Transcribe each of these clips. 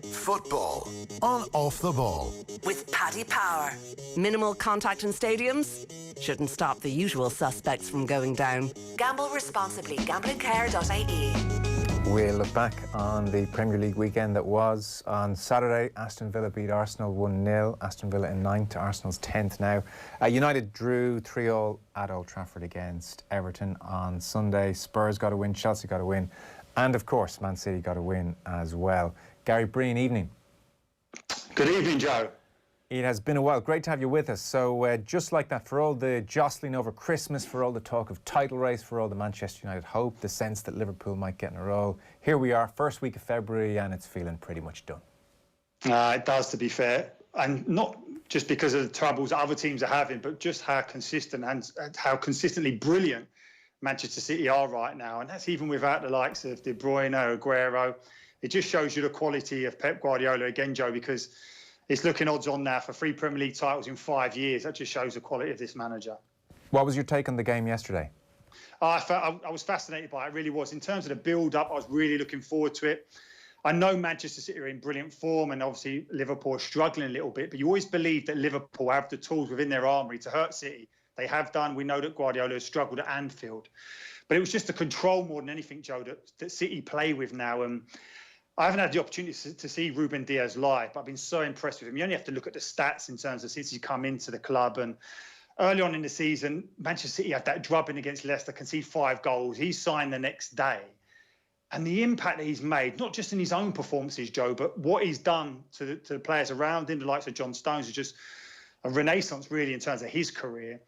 Football on Off the Ball. With Paddy Power. Minimal contact in stadiums? Shouldn't stop the usual suspects from going down. Gamble responsibly. Gamblingcare.ie. We'll look back on the Premier League weekend that was. On Saturday, Aston Villa beat Arsenal 1-0. Aston Villa in 9th to Arsenal's 10th now. United drew 3-3 at Old Trafford against Everton on Sunday. Spurs got a win, Chelsea got a win, and of course Man City got a win as well. Gary Breen, evening. Good evening, Joe. It has been a while. Great to have you with us. So just like that, for all the jostling over Christmas, for all the talk of title race, for all the Manchester United hope, the sense that Liverpool might get in a row, here we are, first week of February, and it's feeling pretty much done. It does, to be fair. And not just because of the troubles other teams are having, but just how consistent and how consistently brilliant Manchester City are right now. And that's even without the likes of De Bruyne, Aguero. It just shows you the quality of Pep Guardiola again, Joe, because it's looking odds on now for 3 Premier League titles in 5 years. That just shows the quality of this manager. What was your take on the game yesterday? I was fascinated by it, really was. In terms of the build-up, I was really looking forward to it. I know Manchester City are in brilliant form, and obviously Liverpool are struggling a little bit, but you always believe that Liverpool have the tools within their armoury to hurt City. They have done. We know that Guardiola has struggled at Anfield. But it was just the control more than anything, Joe, that City play with now. I haven't had the opportunity to see Ruben Dias live, but I've been so impressed with him. You only have to look at the stats in terms of City come into the club. And early on in the season, Manchester City had that drubbing against Leicester, concede 5 goals. He signed the next day. And the impact that he's made, not just in his own performances, Joe, but what he's done to the players around him, the likes of John Stones, is just a renaissance, really, in terms of his career.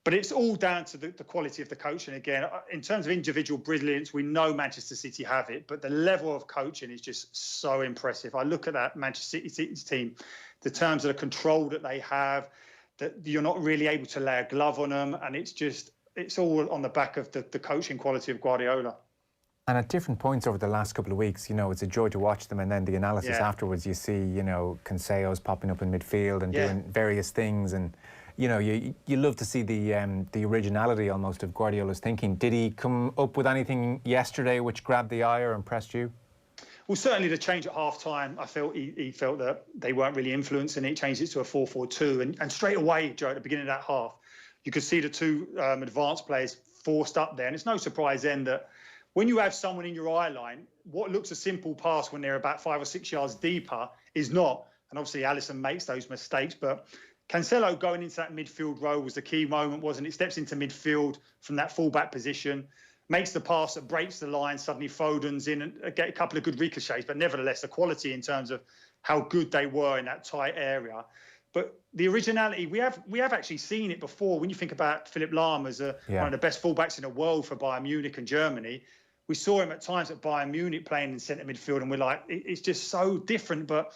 But it's all down to the quality of the coaching again. In terms of individual brilliance, we know Manchester City have it, but the level of coaching is just so impressive. I look at that Manchester City's team, the terms of the control that they have, that you're not really able to lay a glove on them, and it's all on the back of the coaching quality of Guardiola. And at different points over the last couple of weeks, it's a joy to watch them, and then the analysis afterwards, you see, Consejo's popping up in midfield and doing various things, and you love to see the originality almost of Guardiola's thinking. Did he come up with anything yesterday which grabbed the eye or impressed you? Well, certainly the change at half-time, I felt he felt that they weren't really influencing it. He changed it to a 4-4-2, and straight away, Joe, at the beginning of that half, you could see the 2 advanced players forced up there. And it's no surprise then that when you have someone in your eye line, what looks a simple pass when they're about 5 or 6 yards deeper is not. And obviously, Alisson makes those mistakes, but Cancelo going into that midfield role was the key moment, wasn't it? Steps into midfield from that fullback position, makes the pass that breaks the line. Suddenly Foden's in and get a couple of good ricochets, but nevertheless, the quality in terms of how good they were in that tight area. But the originality, we have actually seen it before. When you think about Philipp Lahm as one of the best fullbacks in the world for Bayern Munich and Germany, we saw him at times at Bayern Munich playing in centre midfield, and we're like, it's just so different. But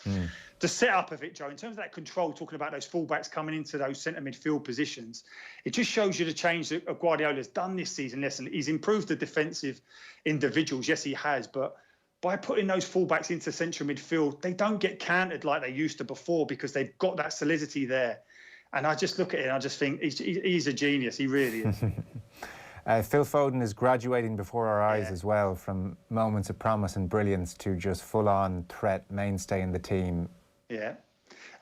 the setup of it, Joe, in terms of that control, talking about those fullbacks coming into those centre midfield positions, it just shows you the change that Guardiola's done this season. Listen, he's improved the defensive individuals. Yes, he has. But by putting those fullbacks into central midfield, they don't get countered like they used to before because they've got that solidity there. And I just look at it and I just think he's a genius. He really is. Phil Foden is graduating before our eyes as well, from moments of promise and brilliance to just full-on threat, mainstay in the team. Yeah.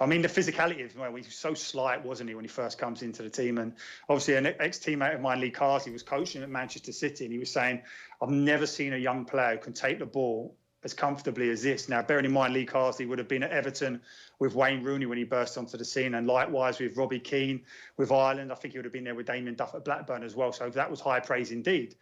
I mean, the physicality of him, he was so slight, wasn't he, when he first comes into the team? And obviously an ex-teammate of mine, Lee Carsley, was coaching at Manchester City, and he was saying, I've never seen a young player who can take the ball as comfortably as this. Now, bearing in mind, Lee Carsley would have been at Everton with Wayne Rooney when he burst onto the scene, and likewise with Robbie Keane with Ireland. I think he would have been there with Damien Duff at Blackburn as well. So that was high praise indeed.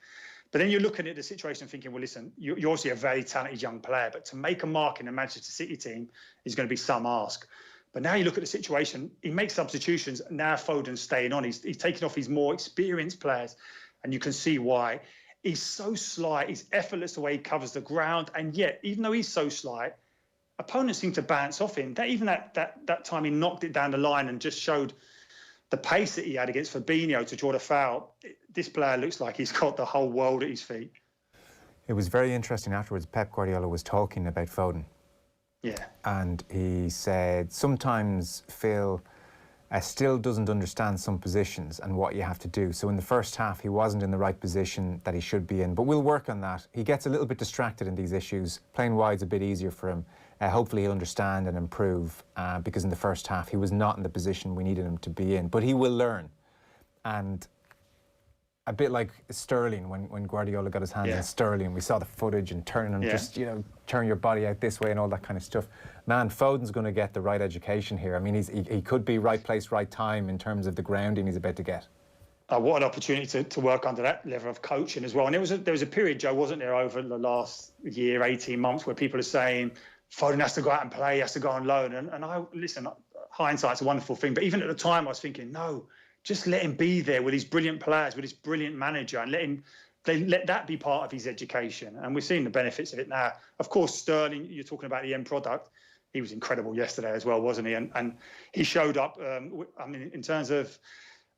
But then you're looking at the situation thinking, well, listen, you're obviously a very talented young player, but to make a mark in a Manchester City team is going to be some ask. But now you look at the situation, he makes substitutions. Now Foden's staying on. He's taking off his more experienced players, and you can see why. He's so slight. He's effortless the way he covers the ground. And yet, even though he's so slight, opponents seem to bounce off him. That time he knocked it down the line and just showed the pace that he had against Fabinho to draw the foul. This player looks like he's got the whole world at his feet. It was very interesting afterwards. Pep Guardiola was talking about Foden. Yeah. And he said, sometimes Phil still doesn't understand some positions and what you have to do. So in the first half, he wasn't in the right position that he should be in. But we'll work on that. He gets a little bit distracted in these issues. Playing wide's a bit easier for him. Hopefully he'll understand and improve, because in the first half he was not in the position we needed him to be in. But he will learn. And a bit like Sterling, when Guardiola got his hands on Sterling, we saw the footage and turning and just, turn your body out this way and all that kind of stuff. Man, Foden's going to get the right education here. I mean, he could be right place, right time in terms of the grounding he's about to get. What an opportunity to work under that level of coaching as well. And there was a period, Joe, wasn't there, over the last year, 18 months, where people are saying Foden has to go out and play, he has to go on loan. And listen, hindsight's a wonderful thing. But even at the time, I was thinking, no, just let him be there with his brilliant players, with his brilliant manager, and let that be part of his education. And we're seeing the benefits of it now. Of course, Sterling, you're talking about the end product. He was incredible yesterday as well, wasn't he? And he showed up. I mean, in terms of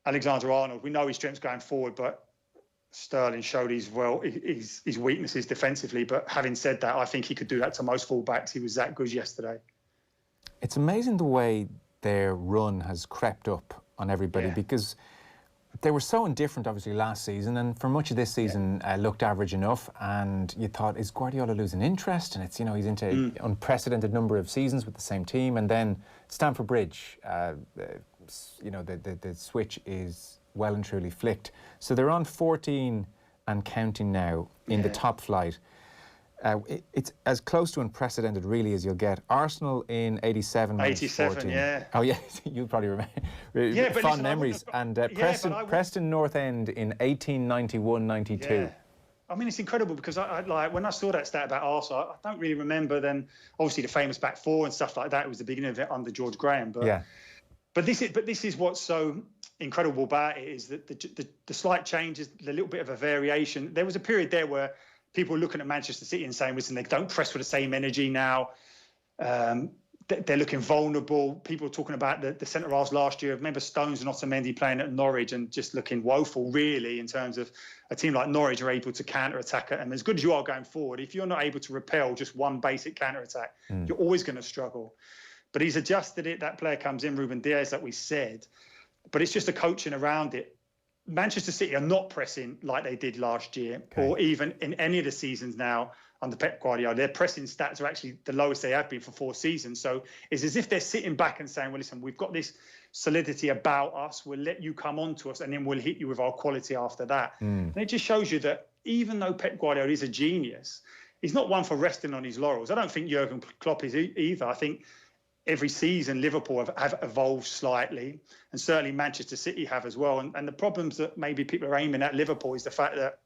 Alexander-Arnold, we know his strengths going forward, but Sterling showed his weaknesses defensively. But having said that, I think he could do that to most fullbacks. He was that good yesterday. It's amazing the way their run has crept up on everybody, because they were so indifferent, obviously, last season, and for much of this season looked average enough. And you thought, is Guardiola losing interest? And it's, he's into unprecedented number of seasons with the same team. And then Stamford Bridge, the switch is well and truly flicked. So they're on 14 and counting now in the top flight. It's as close to unprecedented, really, as you'll get. Arsenal in 87. 87, 14. yeah. Oh, yeah, you'll probably remember. Yeah, but fond memories. And Preston North End in 1891-92. Yeah. I mean, it's incredible, because I when I saw that stat about Arsenal, I don't really remember then, obviously, the famous back four and stuff like that. It was the beginning of it under George Graham. But this is what's so incredible about it, is that the slight changes, the little bit of a variation. There was a period there where people were looking at Manchester City and saying, listen, they don't press with the same energy now. They're looking vulnerable. People were talking about the centre-halves last year. I remember Stones and Otamendi playing at Norwich and just looking woeful, really, in terms of a team like Norwich are able to counter-attack it. And as good as you are going forward, if you're not able to repel just one basic counter-attack, you're always going to struggle. But he's adjusted it. That player comes in, Ruben Dias, like we said. But it's just the coaching around it. Manchester City are not pressing like they did last year, or even in any of the seasons now under Pep Guardiola. Their pressing stats are actually the lowest they have been for 4 seasons. So it's as if they're sitting back and saying, well, listen, we've got this solidity about us. We'll let you come on to us, and then we'll hit you with our quality after that. And it just shows you that even though Pep Guardiola is a genius, he's not one for resting on his laurels. I don't think Jurgen Klopps is either. I think every season Liverpool have evolved slightly, and certainly Manchester City have as well. And the problems that maybe people are aiming at Liverpool is the fact that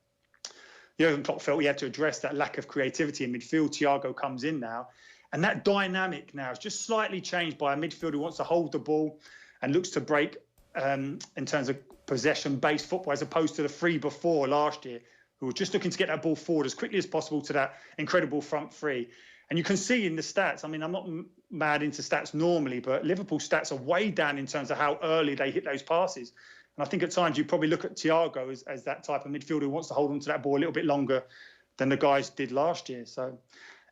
Jurgen Klopp felt he had to address that lack of creativity in midfield. Thiago comes in now, and that dynamic now is just slightly changed by a midfielder who wants to hold the ball and looks to break in terms of possession-based football, as opposed to the 3 before last year, who were just looking to get that ball forward as quickly as possible to that incredible front 3. And you can see in the stats, I mean, I'm not mad into stats normally, but Liverpool stats are way down in terms of how early they hit those passes. And I think at times you probably look at Thiago as that type of midfielder who wants to hold on to that ball a little bit longer than the guys did last year. So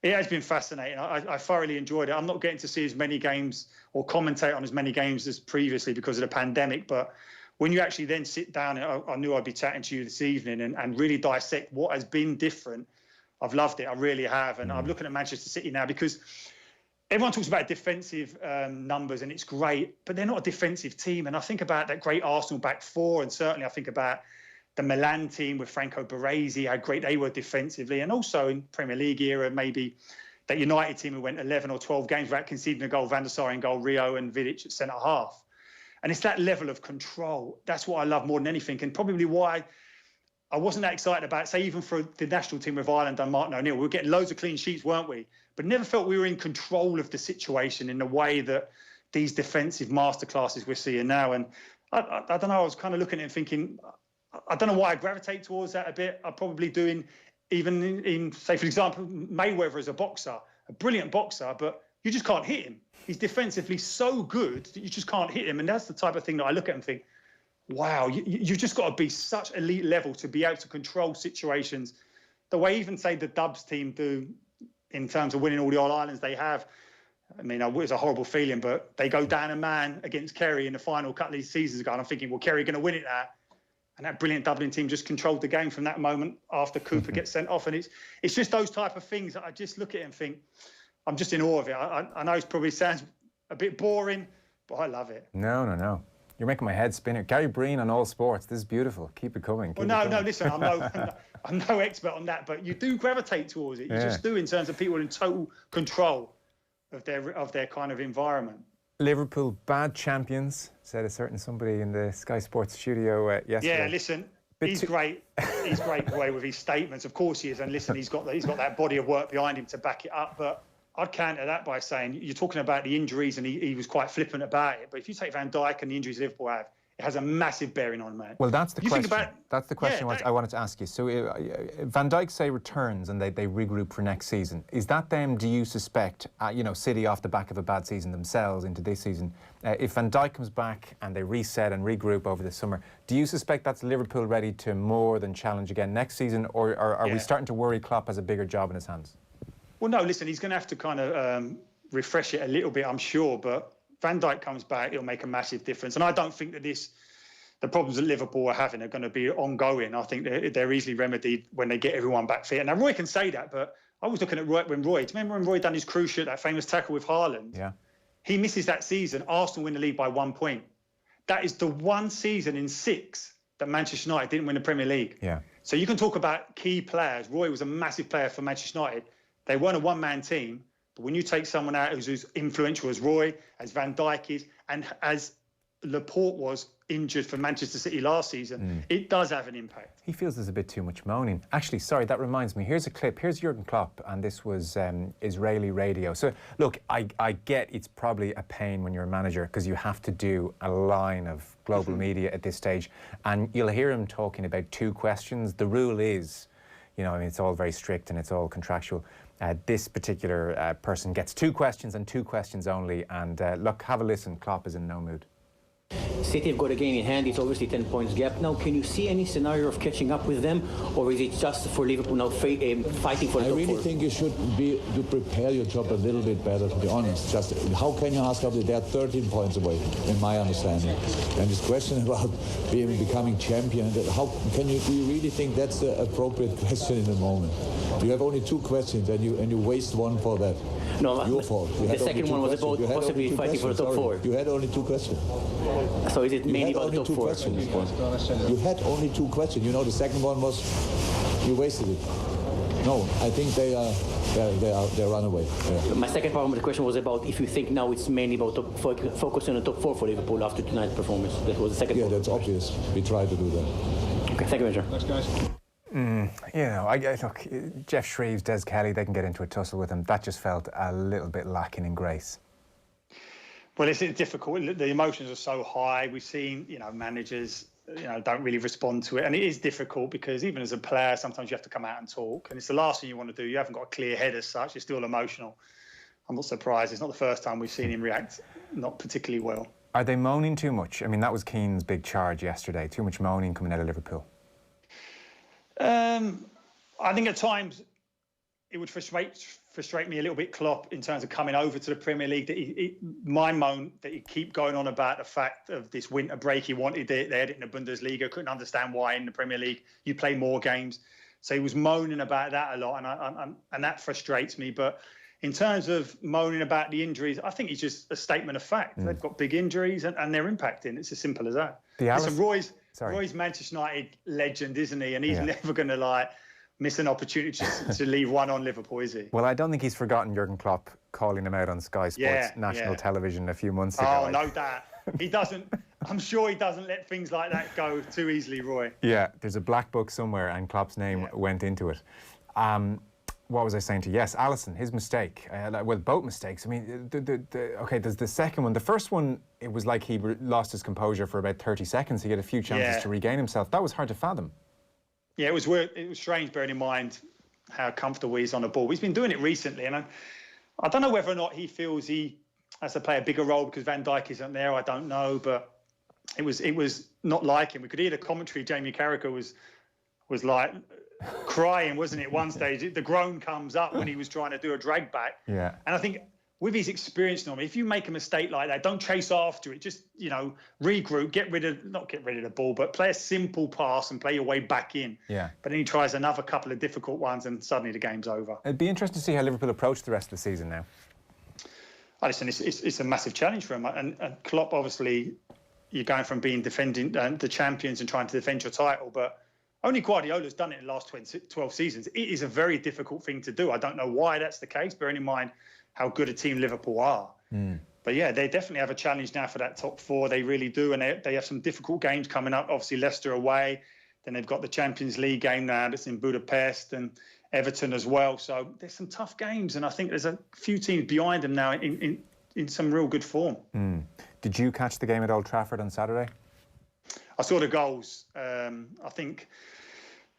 it has been fascinating. I thoroughly enjoyed it. I'm not getting to see as many games or commentate on as many games as previously because of the pandemic. But when you actually then sit down, I knew I'd be chatting to you this evening and really dissect what has been different. I've loved it. I really have. And I'm looking at Manchester City now because everyone talks about defensive numbers, and it's great, but they're not a defensive team. And I think about that great Arsenal back 4, and certainly I think about the Milan team with Franco Baresi, how great they were defensively, and also in Premier League era, maybe that United team who went 11 or 12 games without conceding a goal, Van der Sar in goal, Rio and Vidic at centre-half. And it's that level of control. That's what I love more than anything, and probably why I wasn't that excited about, say, even for the national team with Ireland and Martin O'Neill. We were getting loads of clean sheets, weren't we? But never felt we were in control of the situation in the way that these defensive masterclasses we're seeing now. And I don't know, I was kind of looking at it and thinking, I don't know why I gravitate towards that a bit. I probably do even in, say, for example, Mayweather as a boxer, a brilliant boxer, but you just can't hit him. He's defensively so good that you just can't hit him. And that's the type of thing that I look at and think, wow, you've just got to be such elite level to be able to control situations the way even, say, the Dubs team do in terms of winning all the All-Irelands they have. I mean, it was a horrible feeling, but they go down a man against Kerry in the final couple of these seasons ago, and I'm thinking, well, Kerry going to win it now. And that brilliant Dublin team just controlled the game from that moment after Cooper gets sent off. And it's just those type of things that I just look at it and think, I'm just in awe of it. I know it probably sounds a bit boring, but I love it. No. You're making my head spin. Gary Breen on All Sports. This is beautiful. Keep it coming. No, listen, I'm no expert on that, but you do gravitate towards it. You just do, in terms of people in total control of their kind of environment. Liverpool, bad champions, said a certain somebody in the Sky Sports studio yesterday. Yeah, listen, he's great. He's great the way with his statements. Of course he is. And listen, he's got that body of work behind him to back it up. But I'd counter that by saying, you're talking about the injuries, and he was quite flippant about it. But if you take Van Dijk and the injuries Liverpool have, it has a massive bearing on, man. Well, that's the question. That's the question I wanted to ask you. So Van Dijk, say, returns and they regroup for next season. Is that them, do you suspect, City off the back of a bad season themselves into this season? If Van Dijk comes back and they reset and regroup over the summer, do you suspect that's Liverpool ready to more than challenge again next season? Or are we starting to worry Klopp has a bigger job in his hands? Well, no, listen, he's going to have to kind of refresh it a little bit, I'm sure. But Van Dijk comes back, it'll make a massive difference. And I don't think that the problems that Liverpool are having are going to be ongoing. I think they're easily remedied when they get everyone back fit. And now Roy can say that, but I was looking at Roy, do you remember when Roy done his cruciate, that famous tackle with Haaland? Yeah. He misses that season. Arsenal win the league by 1 point. That is the one season in 6 that Manchester United didn't win the Premier League. Yeah. So you can talk about key players. Roy was a massive player for Manchester United. They weren't a one-man team, but when you take someone out who's as influential as Roy, as Van Dijk is, and as Laporte was injured for Manchester City last season, it does have an impact. He feels there's a bit too much moaning. Actually, sorry, that reminds me. Here's a clip. Here's Jurgen Klopp, and this was Israeli radio. So, look, I get it's probably a pain when you're a manager because you have to do a line of global media at this stage, and you'll hear him talking about 2 questions. The rule is, it's all very strict and it's all contractual. This particular person gets 2 questions and 2 questions only. And look, have a listen. Klopp is in no mood. City have got a game in hand. It's obviously 10 points gap now. Can you see any scenario of catching up with them, or is it just for Liverpool now fighting for the top 4? I really think you should prepare your job a little bit better, to be honest. Just how can you ask after they're 13 points away, in my understanding? And this question about becoming champion, do you really think that's the appropriate question in the moment? You have only 2 questions and you waste one for that. No, your fault. The second one was about possibly fighting for the top 4. You had only 2 questions. So is it mainly about the top 4? You had only 2 questions. The second one was you wasted it. No, I think they're runaway. Yeah. My second part of the question was about if you think now it's mainly about focus on the top 4 for Liverpool after tonight's performance. That was the second. Yeah, that's obvious. We try to do that. Okay, thank you, Major. Thanks, guys. Look, Jeff Shreves, Des Kelly, they can get into a tussle with him. That just felt a little bit lacking in grace. Well, it's difficult. The emotions are so high. We've seen, managers, don't really respond to it. And it is difficult because even as a player, sometimes you have to come out and talk. And it's the last thing you want to do. You haven't got a clear head as such. You're still emotional. I'm not surprised. It's not the first time we've seen him react not particularly well. Are they moaning too much? I mean, that was Keane's big charge yesterday. Too much moaning coming out of Liverpool. I think at times it would frustrate me a little bit, Klopp, in terms of coming over to the Premier League. That he keep going on about the fact of this winter break. He wanted it. They had it in the Bundesliga. Couldn't understand why in the Premier League you play more games. So he was moaning about that a lot, and that frustrates me. But in terms of moaning about the injuries, I think it's just a statement of fact. They've got big injuries and they're impacting. It's as simple as that. Listen, Roy's Manchester United legend, isn't he? And he's never going to miss an opportunity to leave one on Liverpool, is he? Well, I don't think he's forgotten Jurgen Klopp calling him out on Sky Sports national television a few months ago. Oh, no doubt. He doesn't. I'm sure he doesn't let things like that go too easily, Roy. Yeah, there's a black book somewhere and Klopp's name went into it. What was I saying to you? Yes, Alisson, his mistake. Well, both mistakes. I mean, okay, there's the second one. The first one, it was like he lost his composure for about 30 seconds. He had a few chances to regain himself. That was hard to fathom. Yeah, it was weird. It was strange, bearing in mind how comfortable he is on the ball. He's been doing it recently, and I don't know whether or not he feels he has to play a bigger role because Van Dijk isn't there. I don't know, but it was not like him. We could hear the commentary. Jamie Carragher was like crying, wasn't it? At one stage, the groan comes up when he was trying to do a drag back. Yeah. And I think with his experience, Norman, if you make a mistake like that, don't chase after it. Just, regroup, not get rid of the ball, but play a simple pass and play your way back in. Yeah. But then he tries another couple of difficult ones and suddenly the game's over. It'd be interesting to see how Liverpool approach the rest of the season now. Listen, it's a massive challenge for him. And Klopp, obviously, you're going from being defending the champions and trying to defend your title, but only Guardiola's done it in the last 12 seasons. It is a very difficult thing to do. I don't know why that's the case, bearing in mind how good a team Liverpool are. But yeah, they definitely have a challenge now for that top four. They really do. And they have some difficult games coming up. Obviously, Leicester away. Then they've got the Champions League game now that's in Budapest, and Everton as well. So there's some tough games. And I think there's a few teams behind them now in some real good form. Did you catch the game at Old Trafford on Saturday? I saw the goals. I think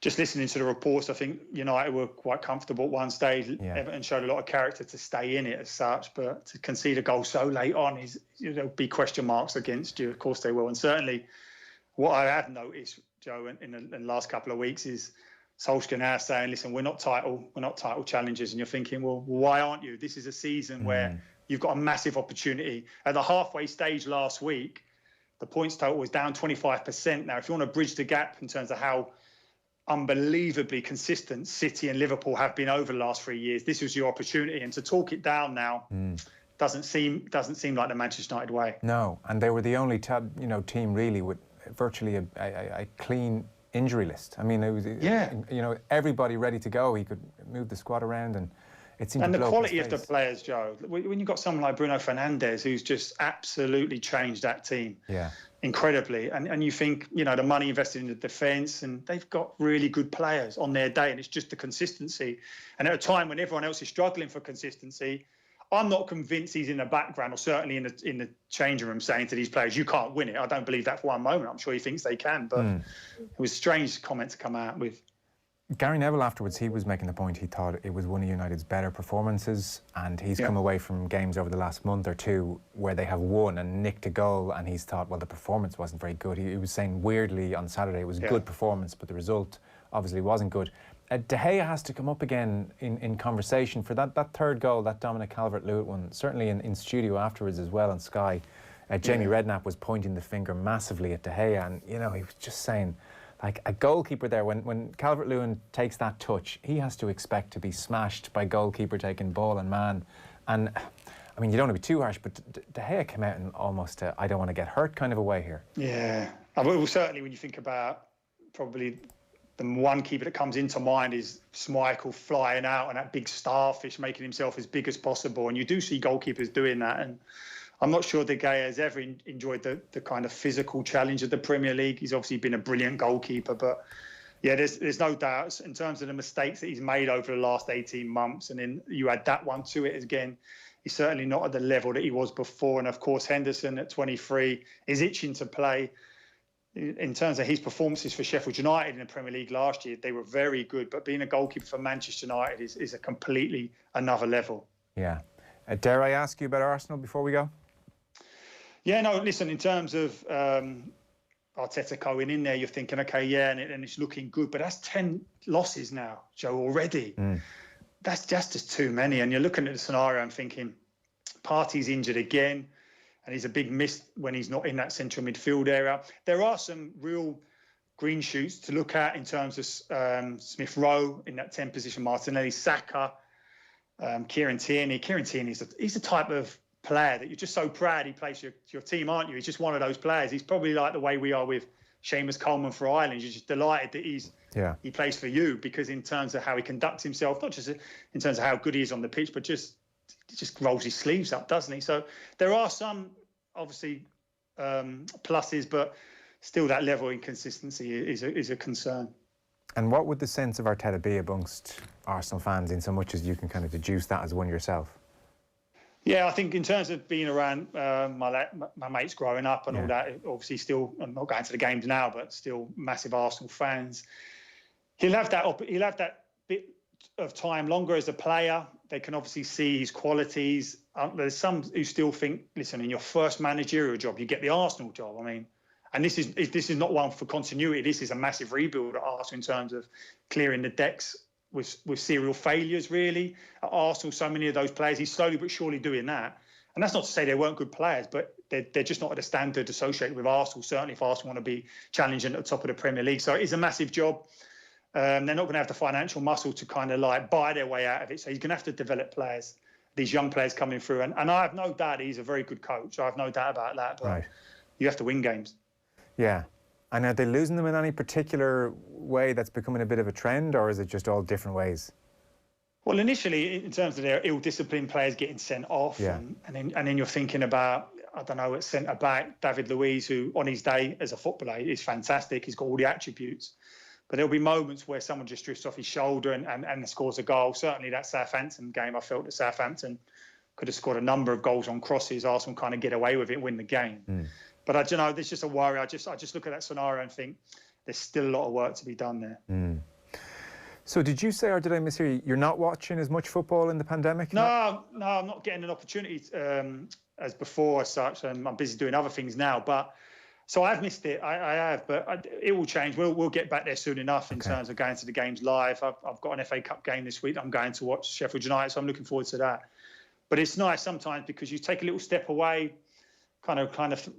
just listening to the reports, I think United were quite comfortable at one stage. Yeah. Everton showed a lot of character to stay in it as such, but to concede a goal so late on there'll be question marks against you. Of course they will. And certainly what I have noticed, Joe, in the last couple of weeks is Solskjaer now saying, listen, we're not title challengers. And you're thinking, well, why aren't you? This is a season where you've got a massive opportunity. At the halfway stage last week, the points total was down 25%. Now, if you want to bridge the gap in terms of how unbelievably consistent City and Liverpool have been over the last 3 years, this was your opportunity. And to talk it down now doesn't seem like the Manchester United way. No, and they were the only team really with virtually a clean injury list. I mean, it was everybody ready to go. He could move the squad around, and it seemed. And the quality of the players, Joe. When you've got someone like Bruno Fernandes, who's just absolutely changed that team. Yeah. Incredibly, and you think the money invested in the defence, and they've got really good players on their day, and it's just the consistency. And at a time when everyone else is struggling for consistency, I'm not convinced he's in the background or certainly in the changing room saying to these players, "You can't win it." I don't believe that for one moment. I'm sure he thinks they can, but it was a strange comment to come out with. Gary Neville afterwards, he was making the point he thought it was one of United's better performances, and he's come away from games over the last month or two where they have won and nicked a goal, and he's thought, well, the performance wasn't very good. He was saying weirdly on Saturday it was a good performance, but the result obviously wasn't good. De Gea has to come up again in conversation for that third goal, that Dominic Calvert-Lewin one, certainly in studio afterwards as well on Sky. Jamie Redknapp was pointing the finger massively at De Gea, and he was just saying, like, a goalkeeper there, when Calvert-Lewin takes that touch, he has to expect to be smashed by goalkeeper taking ball and man. And, I mean, you don't want to be too harsh, but De Gea came out in almost a I don't want to get hurt kind of a way here. Yeah. Well, certainly when you think about probably the one keeper that comes into mind is Schmeichel flying out and that big starfish making himself as big as possible. And you do see goalkeepers doing that. And I'm not sure De Gea has ever enjoyed the kind of physical challenge of the Premier League. He's obviously been a brilliant goalkeeper, but yeah, there's no doubt in terms of the mistakes that he's made over the last 18 months. And then you add that one to it again. He's certainly not at the level that he was before. And of course, Henderson at 23 is itching to play. In terms of his performances for Sheffield United in the Premier League last year, they were very good. But being a goalkeeper for Manchester United is a completely another level. Yeah. Dare I ask you about Arsenal before we go? Yeah, no, listen, in terms of Arteta going in there, you're thinking, OK, yeah, and it's looking good. But that's 10 losses now, Joe, already. That's just too many. And you're looking at the scenario and thinking, Partey's injured again. And he's a big miss when he's not in that central midfield area. There are some real green shoots to look at in terms of Smith Rowe in that 10 position, Martinelli, Saka, Kieran Tierney. Kieran Tierney, he's the type of player that you're just so proud he plays your team, aren't you? He's just one of those players. He's probably like the way we are with Seamus Coleman for Ireland. You're just delighted that he plays for you, because in terms of how he conducts himself, not just in terms of how good he is on the pitch, but just rolls his sleeves up, doesn't he? So there are some, obviously, pluses, but still that level of inconsistency is a concern. And what would the sense of Arteta be amongst Arsenal fans, in so much as you can kind of deduce that as one yourself? Yeah, I think in terms of being around my mates growing up and all that, obviously still, I'm not going to the games now, but still massive Arsenal fans. He'll have that bit of time longer as a player. They can obviously see his qualities. There's some who still think, listen, in your first managerial job, you get the Arsenal job. I mean, and this is not one for continuity. This is a massive rebuild at Arsenal in terms of clearing the decks with serial failures, really. At Arsenal, so many of those players, he's slowly but surely doing that. And that's not to say they weren't good players, but they're just not at a standard associated with Arsenal, certainly if Arsenal want to be challenging at the top of the Premier League. So it's a massive job. They're not going to have the financial muscle to kind of like buy their way out of it. So he's going to have to develop players, these young players coming through. And I have no doubt he's a very good coach. I have no doubt about that. But you have to win games. Yeah. And are they losing them in any particular way that's becoming a bit of a trend, or is it just all different ways? Well, initially, in terms of their ill-disciplined players getting sent off, and then you're thinking about, I don't know, at centre-back, David Luiz, who on his day as a footballer is fantastic. He's got all the attributes. But there'll be moments where someone just drifts off his shoulder and scores a goal. Certainly that Southampton game, I felt that Southampton could have scored a number of goals on crosses. Arsenal kind of get away with it, win the game. But I don't know, there's just a worry. I just look at that scenario and think there's still a lot of work to be done there. So did you say, or did I mishear you, you're not watching as much football in the pandemic? No, I'm not getting an opportunity as before as such. I'm busy doing other things now. But so I've missed it. I have, but it will change. We'll get back there soon enough in terms of going to the games live. I've got an FA Cup game this week. I'm going to watch Sheffield United, so I'm looking forward to that. But it's nice sometimes because you take a little step away, kind of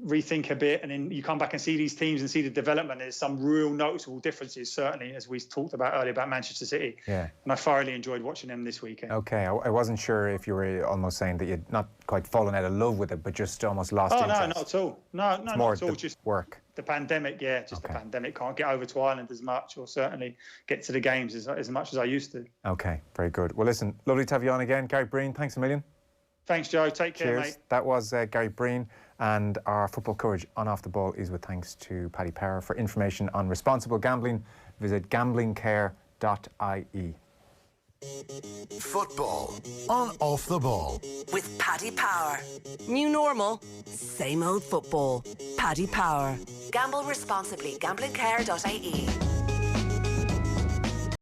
rethink a bit, and then you come back and see these teams and see the development. There's some real noticeable differences, certainly, as we talked about earlier about Manchester City. Yeah. And I thoroughly enjoyed watching them this weekend. Okay, I wasn't sure if you were almost saying that you'd not quite fallen out of love with it, but just almost lost interest. No, not at all. No, it's not more at all. The just work. The pandemic, the pandemic. Can't get over to Ireland as much, or certainly get to the games as much as I used to. Okay, very good. Well, listen, lovely to have you on again. Gary Breen, thanks a million. Thanks, Joe. Take care, mate. That was Gary Breen, and our football coverage on Off the Ball is with thanks to Paddy Power. For information on responsible gambling, visit gamblingcare.ie. Football on Off the Ball with Paddy Power. New normal, same old football. Paddy Power. Gamble responsibly. Gamblingcare.ie.